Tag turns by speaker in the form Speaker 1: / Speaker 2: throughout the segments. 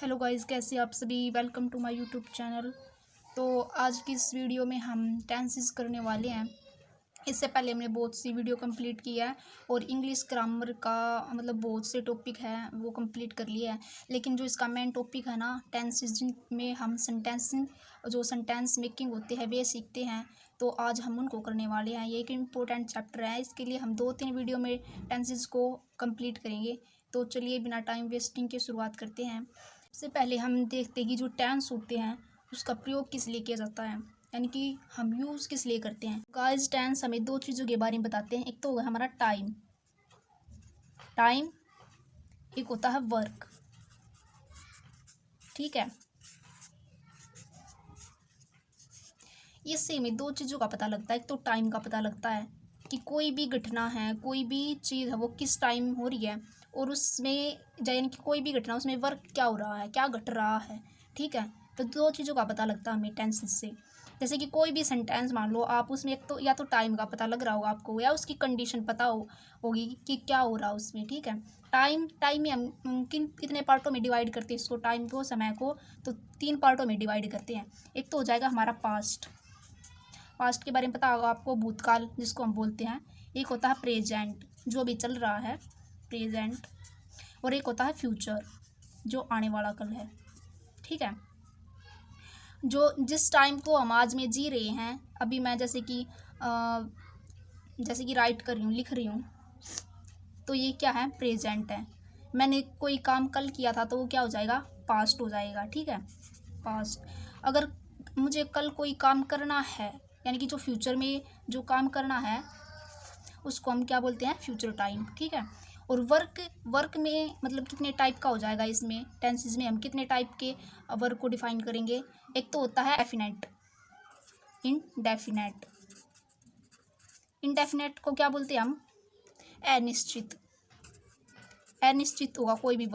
Speaker 1: Hello guys, कैसे आप सभी। Welcome to my YouTube channel. तो आज की इस वीडियो में हम टेंसेस करने वाले हैं। इससे पहले हमने बहुत सी वीडियो कंप्लीट की है और इंग्लिश ग्रामर का मतलब बहुत से टॉपिक हैं वो कंप्लीट कर लिए हैं। लेकिन जो इसका मेन टॉपिक है ना, टेंसेस, जिनमें हम सेंटेंस मेकिंग होते हैं वे सीखते हैं, तो आज हम उनको करने वाले हैं। ये एक इम्पोर्टेंट चैप्टर है, इसके लिए हम 2-3 वीडियो में टेंसेस को कंप्लीट करेंगे। तो चलिए बिना टाइम वेस्टिंग के शुरुआत करते हैं। सबसे पहले हम देखते हैं कि जो टेंस होते हैं उसका प्रयोग किस लिए किया जाता है, यानी कि हम यूज़ किस लिए करते हैं। गाइस, टेंस हमें 2 चीज़ों के बारे में बताते हैं। एक तो होगा हमारा टाइम, एक होता है वर्क। ठीक है, इससे हमें 2 चीज़ों का पता लगता है। एक तो टाइम का पता लगता है कि कोई भी घटना है, कोई भी चीज़ है, वो किस टाइम हो रही है और उसमें यानी कि कोई भी घटना, उसमें वर्क क्या हो रहा है, क्या घट रहा है। ठीक है, तो 2 चीज़ों का पता लगता है हमें टेंसेस से। जैसे कि कोई भी सेंटेंस मान लो आप, उसमें एक तो या तो टाइम का पता लग रहा होगा आपको, या उसकी कंडीशन पता होगी कि क्या हो रहा है उसमें। ठीक है, टाइम में हम कितने पार्टों में डिवाइड करते हैं इसको, टाइम को, समय को, तो 3 पार्टों में डिवाइड करते हैं। एक तो हो जाएगा हमारा पास्ट के बारे में पता होगा आपको, भूतकाल जिसको हम बोलते हैं। एक होता है प्रेजेंट, जो अभी चल रहा है, प्रेजेंट। और एक होता है फ्यूचर, जो आने वाला कल है। ठीक है, जो जिस टाइम को हम आज में जी रहे हैं, अभी मैं जैसे कि राइट कर रही हूँ, लिख रही हूँ, तो ये क्या है, प्रेजेंट है। मैंने कोई काम कल किया था तो वो क्या हो जाएगा, पास्ट हो जाएगा। ठीक है, पास्ट। अगर मुझे कल कोई काम करना है, यानी कि जो फ्यूचर में जो काम करना है, उसको हम क्या बोलते हैं, फ्यूचर टाइम। ठीक है, और वर्क में मतलब कितने टाइप का हो जाएगा, इसमें टेंसेस में हम कितने टाइप के वर्क को डिफाइन करेंगे। एक तो होता है डेफिनेट, इनडेफिनेट। इनडेफिनेट को क्या बोलते हैं हम, अनिश्चित। अनिश्चित होगा कोई भी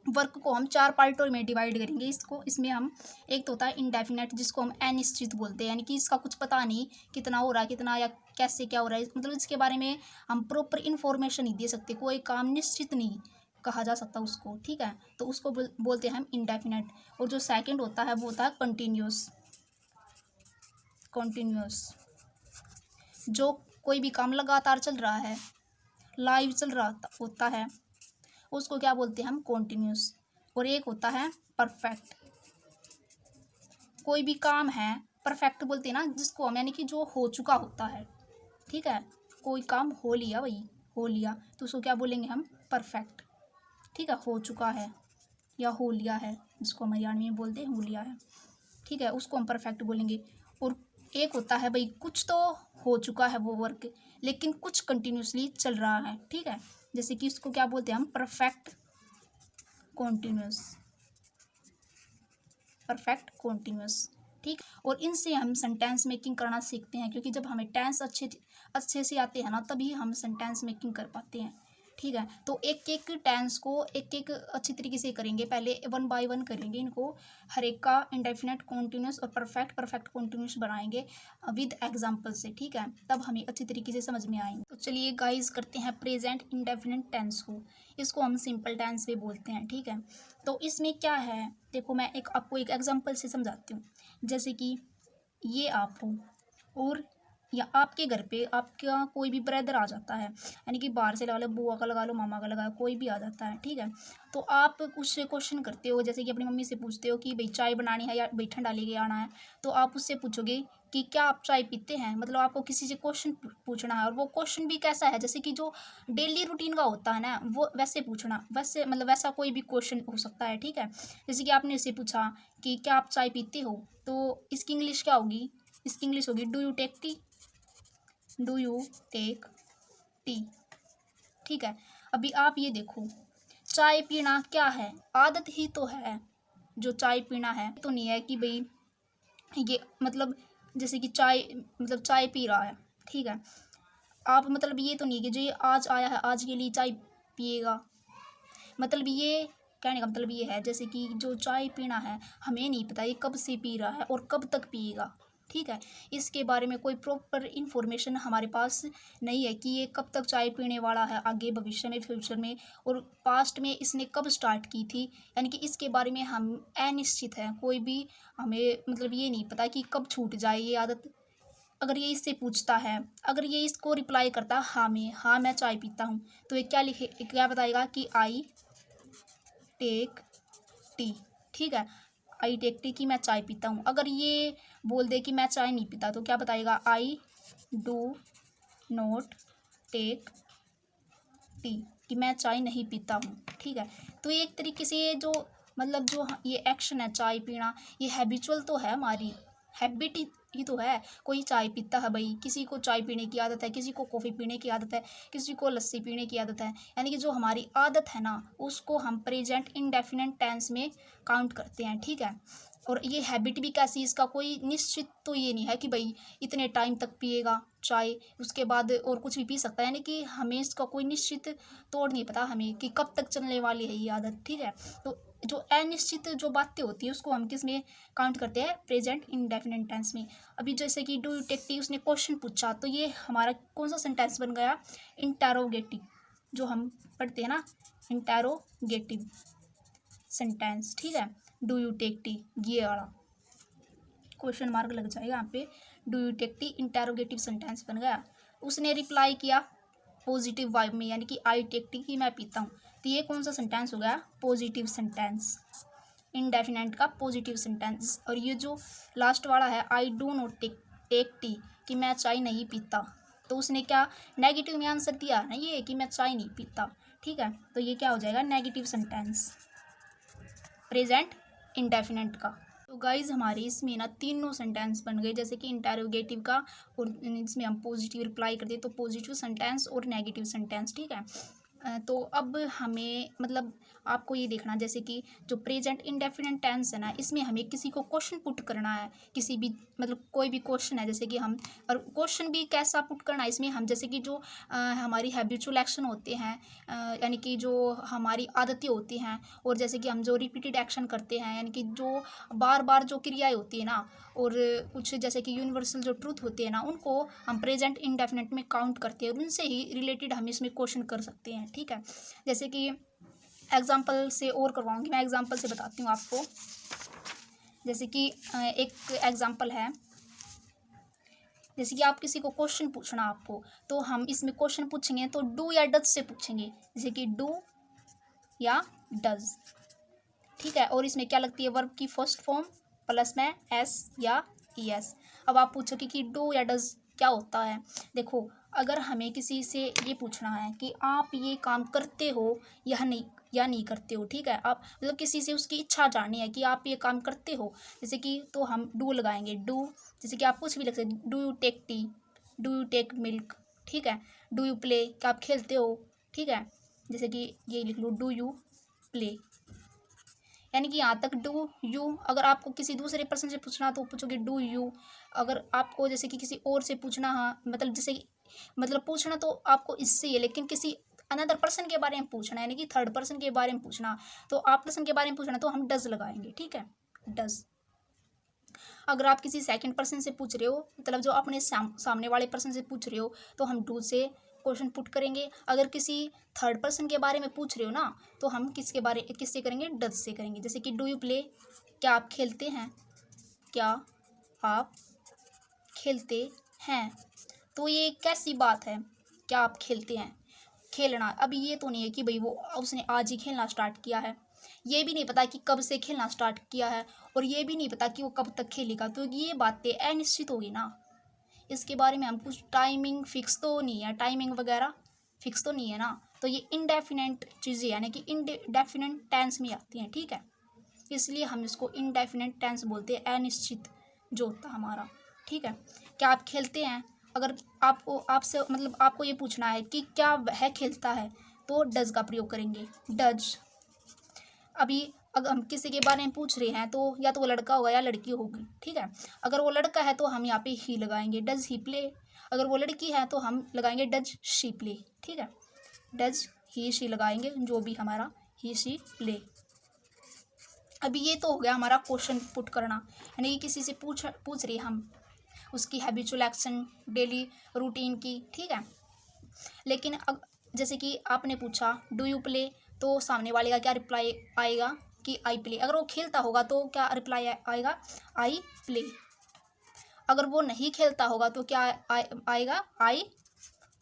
Speaker 1: वर्क को हम 4 पार्टों में डिवाइड करेंगे इसमें हम, एक तो होता है इनडेफिनेट, जिसको हम अनिश्चित बोलते हैं, यानी कि इसका कुछ पता नहीं कितना हो रहा है, कितना या कैसे क्या हो रहा है, मतलब इसके बारे में हम प्रॉपर इन्फॉर्मेशन नहीं दे सकते। कोई काम निश्चित नहीं कहा जा सकता उसको। ठीक है, तो उसको बोलते हैं हम इनडेफिनेट। और जो सेकंड होता है वो होता है कॉन्टिन्यूस, जो कोई भी काम लगातार चल रहा है, लाइव चल रहा होता है, उसको क्या बोलते हैं हम, कॉन्टिन्यूस। और एक होता है परफेक्ट। कोई भी काम है, परफेक्ट बोलते हैं ना जिसको हम, यानी कि जो हो चुका होता है। ठीक है, कोई काम हो लिया, वही हो लिया, तो उसको क्या बोलेंगे हम, परफेक्ट। ठीक है, हो चुका है या हो लिया है, जिसको हम हरियाणवी में बोलते हैं हो लिया है। ठीक है, उसको हम परफेक्ट बोलेंगे। और एक होता है भाई, कुछ तो हो चुका है वो वर्क, लेकिन कुछ कंटिन्यूसली चल रहा है। ठीक है, जैसे कि उसको क्या बोलते हैं हम, परफेक्ट कॉन्टिन्यूस। ठीक, और इनसे हम सेंटेंस मेकिंग करना सीखते हैं, क्योंकि जब हमें टेंस अच्छे से आते हैं ना, तभी हम सेंटेंस मेकिंग कर पाते हैं। ठीक है, तो एक एक टेंस को एक एक अच्छी तरीके से करेंगे, पहले 1 बाय 1 करेंगे इनको, हर एक का इंडेफिनेट, कॉन्टिन्यूस और परफेक्ट कॉन्टिन्यूस बनाएंगे विद एग्जाम्पल से। ठीक है, तब हमें अच्छी तरीके से समझ में आएंगे। तो चलिए गाइस, करते हैं प्रेजेंट इंडेफिनेट टेंस को। इसको हम सिंपल टेंस भी बोलते हैं। ठीक है, तो इसमें क्या है, देखो मैं आपको एक एग्जाम्पल से समझाती हूँ। जैसे कि ये आप हो और या आपके घर पे आपका कोई भी ब्रदर आ जाता है, यानी कि बाहर से लगा लो, बुआ का लगा लो, मामा का लगा लो, कोई भी आ जाता है। ठीक है, तो आप उससे क्वेश्चन करते हो, जैसे कि अपनी मम्मी से पूछते हो कि भाई चाय बनानी है या भाई ठंडा लेके आना है, तो आप उससे पूछोगे कि क्या आप चाय पीते हैं। मतलब आपको किसी से क्वेश्चन पूछना है, और वो क्वेश्चन भी कैसा है, जैसे कि जो डेली रूटीन का होता है ना, वो वैसे पूछना, वैसे मतलब वैसा कोई भी क्वेश्चन हो सकता है। ठीक है, जैसे कि आपने उससे पूछा कि क्या आप चाय पीते हो, तो इसकी इंग्लिश क्या होगी, इसकी इंग्लिश होगी डू यू टेक टी। ठीक है, अभी आप ये देखो, चाय पीना क्या है, आदत ही तो है। जो चाय पीना है तो नहीं है कि भाई ये मतलब जैसे कि चाय मतलब चाय पी रहा है। ठीक है, आप मतलब ये तो नहीं कि जो ये आज आया है आज के लिए चाय पिएगा, मतलब ये कहने का मतलब ये है, जैसे कि जो चाय पीना है, हमें नहीं पता ये कब से पी रहा है और कब तक पिएगा। ठीक है। इसके बारे में कोई प्रॉपर इन्फॉर्मेशन हमारे पास नहीं है कि ये कब तक चाय पीने वाला है आगे भविष्य में, फ्यूचर में, और पास्ट में इसने कब स्टार्ट की थी, यानी कि इसके बारे में हम अनिश्चित हैं। कोई भी हमें मतलब ये नहीं पता कि कब छूट जाए ये आदत। अगर ये इससे पूछता है, अगर ये इसको रिप्लाई करता हाँ मैं चाय पीता हूँ, तो ये क्या बताएगा कि आई टेक टी, ठीक है, आई टेक टी कि मैं चाय पीता हूँ। अगर ये बोल दे कि मैं चाय नहीं पीता तो क्या बताएगा, I do not take tea, कि मैं चाय नहीं पीता हूँ, ठीक है। तो ये एक तरीके से ये जो मतलब जो ये एक्शन है चाय पीना, ये हैबिचुअल तो है, हमारी हैबिट ही तो है। कोई चाय पीता है भाई, किसी को चाय पीने की आदत है, किसी को कॉफ़ी पीने की आदत है, किसी को लस्सी पीने की आदत है, यानी कि जो हमारी आदत है ना उसको हम प्रेजेंट इंडेफिनिट टेंस में काउंट करते हैं, ठीक है। और ये हैबिट भी कैसी, इसका कोई निश्चित तो ये नहीं है कि भाई इतने टाइम तक पिएगा चाय, उसके बाद और कुछ भी पी सकता है, यानी कि हमें इसका कोई निश्चित तोड़ नहीं पता हमें कि कब तक चलने वाली है ये आदत, ठीक है। तो जो अनिश्चित जो बातें होती हैं उसको हम किस में काउंट करते हैं, प्रेजेंट इंडेफिनिट टेंस में। अभी जैसे कि डू यू टेक टी, उसने क्वेश्चन पूछा, तो ये हमारा कौन सा सेंटेंस बन गया, इंटरोगेटिव, जो हम पढ़ते हैं ना, इंटरोगेटिव सेंटेंस, ठीक है। डू यू टेक टी, ये वाला क्वेश्चन मार्क लग जाएगा यहाँ पे, do you take tea interrogative sentence बन गया। उसने रिप्लाई किया पॉजिटिव वाइब में, यानी कि आई टेक टी कि मैं पीता हूँ, तो ये कौन सा सेंटेंस हो गया, पॉजिटिव सेंटेंस, इंडेफिनेट का पॉजिटिव सेंटेंस। और ये जो लास्ट वाला है, I do not take tea, कि मैं चाय नहीं पीता, तो उसने क्या नेगेटिव में आंसर दिया ना, ये कि मैं चाय नहीं पीता, ठीक है। तो ये क्या हो जाएगा, नेगेटिव सेंटेंस प्रेजेंट इंडेफिनेट का। तो गाइज हमारे इसमें ना तीनों सेंटेंस बन गए, जैसे कि इंटरोगेटिव का, और इसमें हम पॉजिटिव रिप्लाई करते तो पॉजिटिव सेंटेंस और नेगेटिव सेंटेंस, ठीक है। तो अब हमें मतलब आपको ये देखना, जैसे कि जो प्रेजेंट इंडेफिनिट टेंस है ना, इसमें हमें किसी को क्वेश्चन पुट करना है, किसी भी मतलब कोई भी क्वेश्चन है, जैसे कि हम, और क्वेश्चन भी कैसा पुट करना है इसमें हम, जैसे कि जो हमारी हैबिचुअल एक्शन होते हैं, यानी कि जो हमारी आदतें होती हैं, और जैसे कि हम जो रिपीटेड एक्शन करते हैं, यानी कि जो बार बार जो क्रियाएं होती है ना, और कुछ जैसे कि यूनिवर्सल जो ट्रूथ होते हैं ना, उनको हम प्रेजेंट इंडेफिनिट में काउंट करते हैं, और उनसे ही रिलेटेड हम इसमें क्वेश्चन कर सकते हैं, ठीक है। जैसे कि एग्जाम्पल से और करवाऊंगी, मैं एग्जाम्पल से बताती हूँ आपको। जैसे कि एक एग्जाम्पल है, जैसे कि आप किसी को क्वेश्चन पूछना आपको, तो हम इसमें क्वेश्चन पूछेंगे तो डू या डज से पूछेंगे, जैसे कि डू या डज, ठीक है। और इसमें क्या लगती है, वर्ब की फर्स्ट फॉर्म प्लस में एस या ई एस। अब आप पूछोगे कि डू या डज क्या होता है। देखो, अगर हमें किसी से ये पूछना है कि आप ये काम करते हो या नहीं करते हो, ठीक है, आप मतलब किसी से उसकी इच्छा जाननी है कि आप ये काम करते हो, जैसे कि, तो हम डू लगाएंगे, डू, जैसे कि आप कुछ भी लिख सकते, do you take tea, do you take milk, ठीक है। डू यू प्ले, क्या आप खेलते हो, ठीक है, जैसे कि ये लिख लो, डू यू प्ले, यानी कि यहाँ तक डू यू। अगर आपको किसी दूसरे पर्सन से पूछना तो पूछोगे डू यू। अगर आपको जैसे कि किसी और से पूछना, हाँ मतलब जैसे मतलब पूछना तो आपको इससे ही है, लेकिन किसी अनदर पर्सन के बारे में पूछना, यानी कि थर्ड पर्सन के बारे में पूछना, तो आप पर्सन के बारे में पूछना तो हम डज लगाएंगे, ठीक है, डज। अगर आप किसी सेकंड पर्सन से पूछ रहे हो, मतलब जो अपने सामने वाले पर्सन से पूछ रहे हो, तो हम डू से क्वेश्चन पुट करेंगे। अगर किसी थर्ड पर्सन के बारे में पूछ रहे हो ना, तो हम किससे करेंगे, डज से करेंगे। जैसे कि डू यू प्ले, क्या आप खेलते हैं, क्या आप खेलते हैं, तो ये कैसी बात है, क्या आप खेलते हैं, खेलना। अभी ये तो नहीं है कि भाई वो उसने आज ही खेलना स्टार्ट किया है, ये भी नहीं पता कि कब से खेलना स्टार्ट किया है, और ये भी नहीं पता कि वो कब तक खेलेगा, तो ये बातें अनिश्चित होगी ना। इसके बारे में हम कुछ टाइमिंग फिक्स तो नहीं है, टाइमिंग वगैरह फिक्स तो नहीं है ना, तो ये इनडेफिनेट चीज़ें यानी कि इनडेफिनेट टेंस में आती हैं, ठीक है। इसलिए हम इसको इनडेफिनेट टेंस बोलते हैं, अनिश्चित जो होता है हमारा, ठीक है। क्या आप खेलते हैं, अगर आपसे मतलब आपको ये पूछना है कि क्या वह खेलता है, तो डज का प्रयोग करेंगे, डज। अभी अगर हम किसी के बारे में पूछ रहे हैं तो या तो वो लड़का होगा या लड़की होगी, ठीक है। अगर वो लड़का है तो हम यहाँ पे ही लगाएंगे, डज ही प्ले। अगर वो लड़की है तो हम लगाएंगे डज शी प्ले, ठीक है, डज ही शी लगाएंगे, जो भी हमारा ही शी प्ले। अभी ये तो हो गया हमारा क्वेश्चन पुट करना, यानी कि किसी से पूछ रहे हम उसकी हैबिचुअल एक्शन, डेली रूटीन की, ठीक है। लेकिन जैसे कि आपने पूछा डू यू प्ले, तो सामने वाले का क्या रिप्लाई आएगा कि आई प्ले। अगर वो खेलता होगा तो क्या रिप्लाई आएगा, आई प्ले। अगर वो नहीं खेलता होगा तो क्या आएगा, आई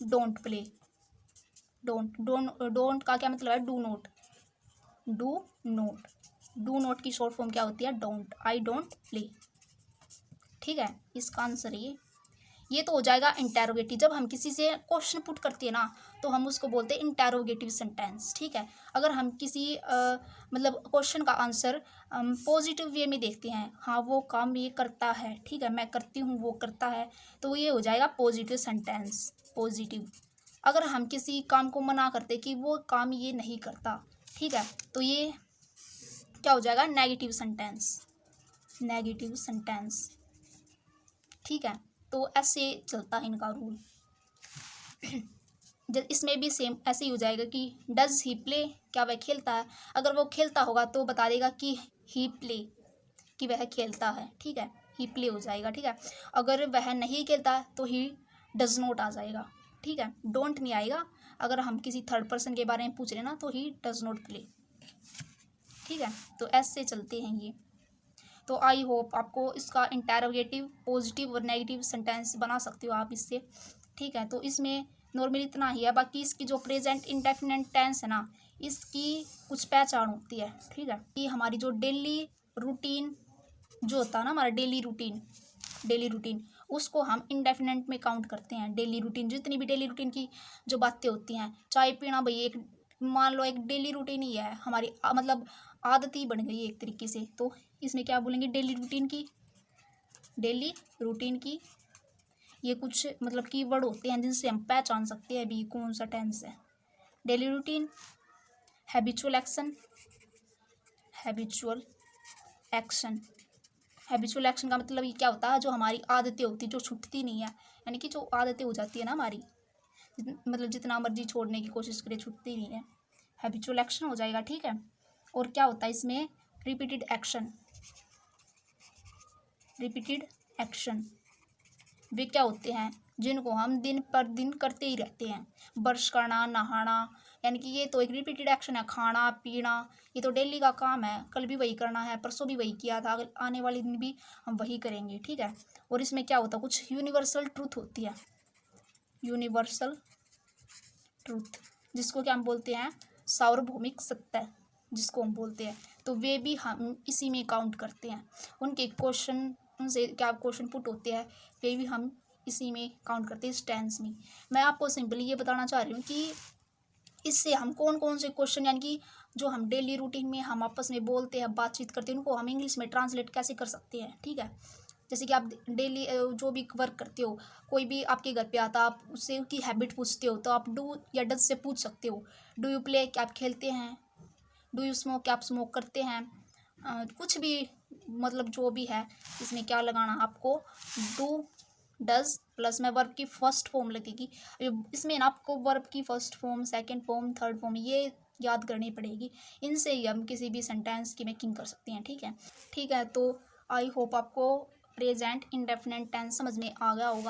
Speaker 1: डोंट प्ले। डोंट का क्या मतलब है, डू नॉट। डू नॉट की शॉर्ट फॉर्म क्या होती है, डोंट। आई डोंट प्ले, ठीक है। इसका आंसर ये तो हो जाएगा इंटेरोगेटिव। जब हम किसी से क्वेश्चन पुट करते हैं ना तो हम उसको बोलते हैं इंटेरोगेटिव सेंटेंस, ठीक है। अगर हम किसी मतलब क्वेश्चन का आंसर पॉजिटिव वे में देखते हैं, हाँ वो काम ये करता है, ठीक है, मैं करती हूँ वो करता है, तो ये हो जाएगा पॉजिटिव सेंटेंस, पॉजिटिव। अगर हम किसी काम को मना करते कि वो काम ये नहीं करता, ठीक है, तो ये क्या हो जाएगा, नेगेटिव सेंटेंस, नेगेटिव सेंटेंस, ठीक है। तो ऐसे चलता है इनका रूल। इसमें भी सेम ऐसे ही हो जाएगा कि डज ही प्ले, क्या वह खेलता है। अगर वो खेलता होगा तो बता देगा कि ही प्ले, कि वह खेलता है, ठीक है, ही प्ले हो जाएगा, ठीक है। अगर वह नहीं खेलता तो ही डज नॉट आ जाएगा, ठीक है, डोंट नहीं आएगा। अगर हम किसी थर्ड पर्सन के बारे में पूछ रहे हैं ना तो ही डज नॉट प्ले, ठीक है। तो ऐसे चलते हैं ये। तो आई होप आपको इसका इंटेरोगेटिव, पॉजिटिव और नेगेटिव सेंटेंस बना सकते हो आप इससे, ठीक है। तो इसमें नॉर्मली इतना ही है। बाकी इसकी जो प्रेजेंट इंडेफिनिट टेंस है ना, इसकी कुछ पहचान होती है, ठीक है। कि हमारी जो डेली रूटीन जो होता है ना, हमारा डेली रूटीन उसको हम इंडेफिनिट में काउंट करते हैं। डेली रूटीन, जितनी भी डेली रूटीन की जो बातें होती हैं, चाय पीना भाई एक मान लो एक डेली रूटीन ही है हमारी, मतलब आदत ही बन गई है एक तरीके से। तो इसमें क्या बोलेंगे, डेली रूटीन की ये कुछ मतलब की वर्ड होते हैं जिनसे हम पहचान सकते हैं अभी कौन सा टेंस है। Daily routine, habitual action, habitual action का मतलब ये क्या होता है, जो हमारी आदतें होती है जो छूटती नहीं है, यानी कि जो आदतें हो जाती है ना हमारी, मतलब जितना मर्जी छोड़ने की कोशिश करे छूटती नहीं है, हैबिचुअल एक्शन हो जाएगा, ठीक है। और क्या होता है इसमें, रिपीटेड एक्शन वे क्या होते हैं जिनको हम दिन पर दिन करते ही रहते हैं। ब्रश करना, नहाना, यानी कि ये तो एक रिपीटेड एक्शन है। खाना पीना ये तो डेली का काम है, कल भी वही करना है, परसों भी वही किया था, आने वाले दिन भी हम वही करेंगे, ठीक है। और इसमें क्या होता है, कुछ यूनिवर्सल ट्रूथ होती है, यूनिवर्सल ट्रूथ, जिसको क्या हम बोलते हैं, सार्वभौमिक सत्य जिसको हम बोलते हैं। तो वे भी हम इसी में काउंट करते हैं। उनके क्वेश्चन, उनसे क्या क्वेश्चन पुट होते हैं, वे भी हम इसी में काउंट करते हैं, इस टेंस में। मैं आपको सिंपली ये बताना चाह रही हूँ कि इससे हम कौन कौन से क्वेश्चन, यानी कि जो हम डेली रूटीन में हम आपस में बोलते हैं, बातचीत करते हैं, उनको हम इंग्लिश में ट्रांसलेट कैसे कर सकते हैं, ठीक है। जैसे कि आप डेली जो भी वर्क करते हो, कोई भी आपके घर पे आता, आप उससे उसकी हैबिट पूछते हो, तो आप डू या डज से पूछ सकते हो। डू यू प्ले, क्या आप खेलते हैं। डू यू स्मोक, क्या आप स्मोक करते हैं। कुछ भी मतलब जो भी है, इसमें क्या लगाना आपको, डू डज प्लस में वर्ब की फर्स्ट फॉर्म लगेगी। इसमें ना आपको वर्ब की first form, second form, third form ये याद करनी पड़ेगी। इनसे ही हम किसी भी सेंटेंस की मेकिंग कर सकते हैं, ठीक है। तो आई होप आपको प्रेजेंट इंडेफिनिट टेंस समझ में आ गया होगा।